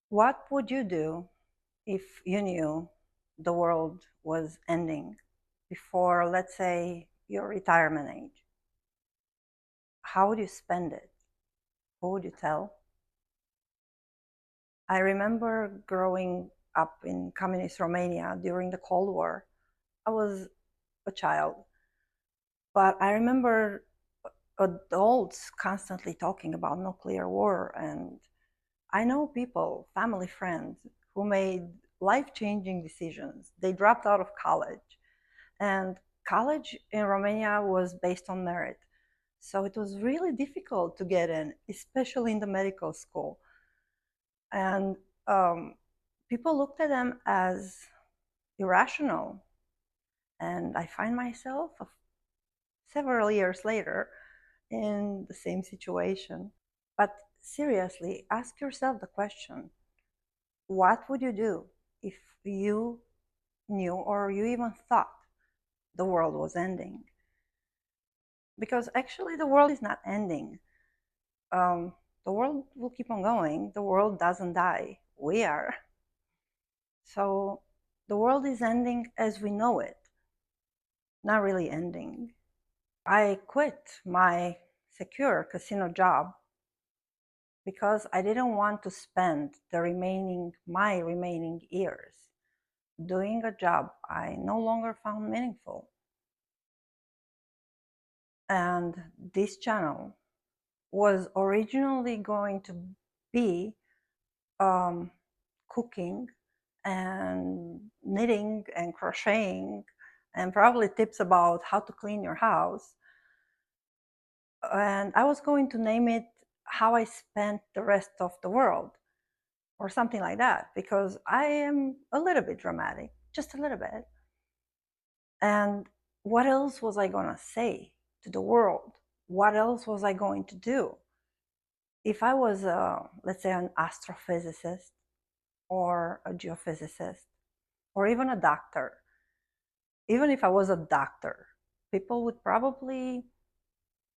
What would you do if you knew the world was ending before, let's say, your retirement age? How would you spend it? Who would you tell? I remember growing up in communist Romania during the Cold War. I was a child, but I remember adults constantly talking about nuclear war. And I know people, family, friends, who made life changing decisions. They dropped out of college, and college in Romania was based on merit. So it was really difficult to get in, especially in the medical school. And um, people looked at them as irrational. And I find myself several years later in the same situation. But seriously, ask yourself the question, what would you do if you knew or you even thought the world was ending? Because actually, the world is not ending. Um, the world will keep on going. The world doesn't die. We are. So the world is ending as we know it, not really ending. I quit my secure casino job because I didn't want to spend my remaining years doing a job I no longer found meaningful. And this channel was originally going to be um, cooking and knitting and crocheting and probably tips about how to clean your house. And I was going to name it How I Spent the Rest of the World or something like that, because I am a little bit dramatic, just a little bit. And what else was I going to say to the world? What else was I going to do? If I was, let's say, an astrophysicist or a geophysicist or even a doctor, even if I was a doctor, people would probably,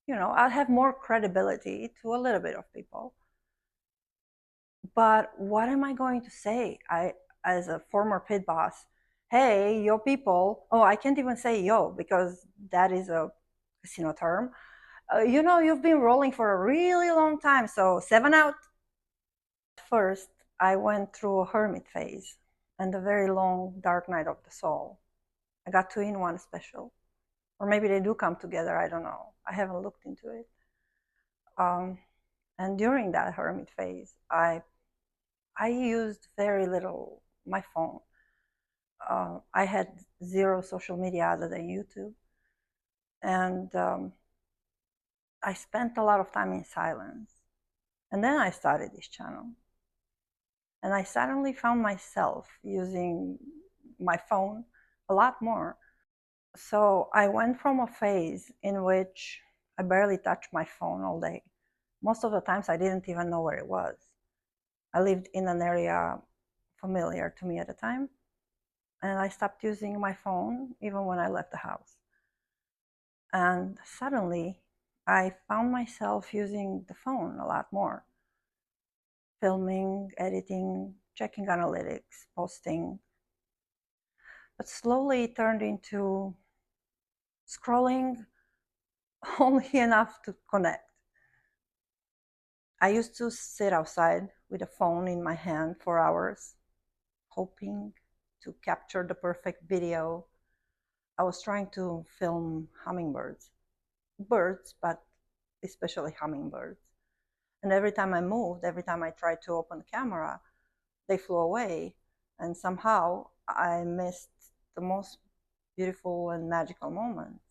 I'd have more credibility to a little bit of people. But what am I going to say? As a former pit boss, hey, yo people. Oh, I can't even say yo because that is a casino term. You've been rolling for a really long time, so 7 out. First, I went through a hermit phase and a very long dark night of the soul. I got two in one special. Or maybe they do come together, I don't know. I haven't looked into it. Um, and during that hermit phase, I used very little my phone. I had zero social media other than YouTube, and I spent a lot of time in silence. And then I started this channel, and I suddenly found myself using my phone a lot more. So I went from a phase in which I barely touched my phone all day. Most of the times I didn't even know where it was. I lived in an area familiar to me at the time, and I stopped using my phone even when I left the house. And suddenly I found myself using the phone a lot more, filming, editing, checking analytics, posting. But slowly it turned into scrolling only enough to connect. I used to sit outside with a phone in my hand for hours, hoping to capture the perfect video. I was trying to film hummingbirds, birds, but especially hummingbirds. And every time I moved, every time I tried to open the camera, they flew away. And somehow I missed the most beautiful and magical moments.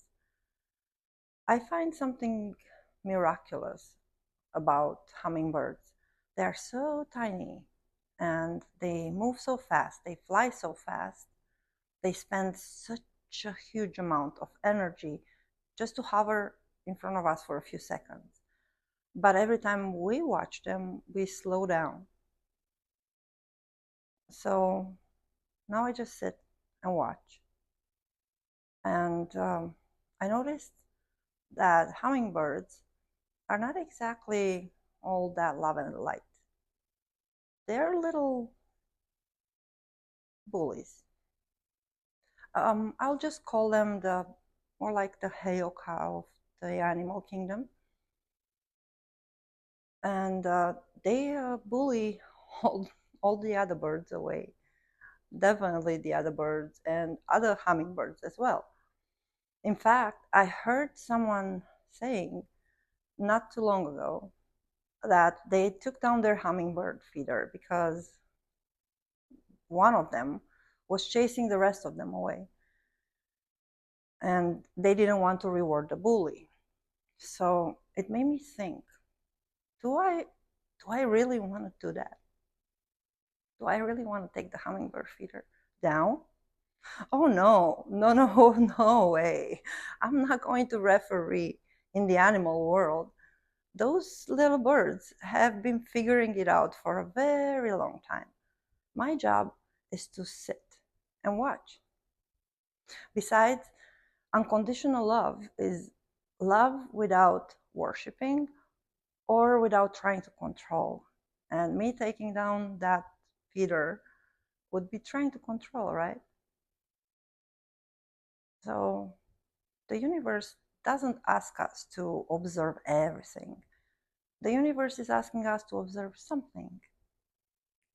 I find something miraculous about hummingbirds. They are so tiny and they move so fast, they fly so fast, they spend such a huge amount of energy just to hover in front of us for a few seconds. But every time we watch them, we slow down. So now I just sit and watch. And I noticed that hummingbirds are not exactly all that love and light. they're little bullies. I'll just call them the more like the Heyoka of the animal kingdom, and they bully all, all the other birds away. Definitely the other birds and other hummingbirds as well. In fact, I heard someone saying not too long ago that they took down their hummingbird feeder because one of them was chasing the rest of them away. And they didn't want to reward the bully. So it made me think, do I really want to do that? Do I really want to take the hummingbird feeder down? Oh no, no, no, no way. I'm not going to referee in the animal world. Those little birds have been figuring it out for a very long time. My job is to sit and watch. Besides, unconditional love is love without worshiping or without trying to control. And me taking down that feeder would be trying to control, right? So the universe doesn't ask us to observe everything. The universe is asking us to observe something.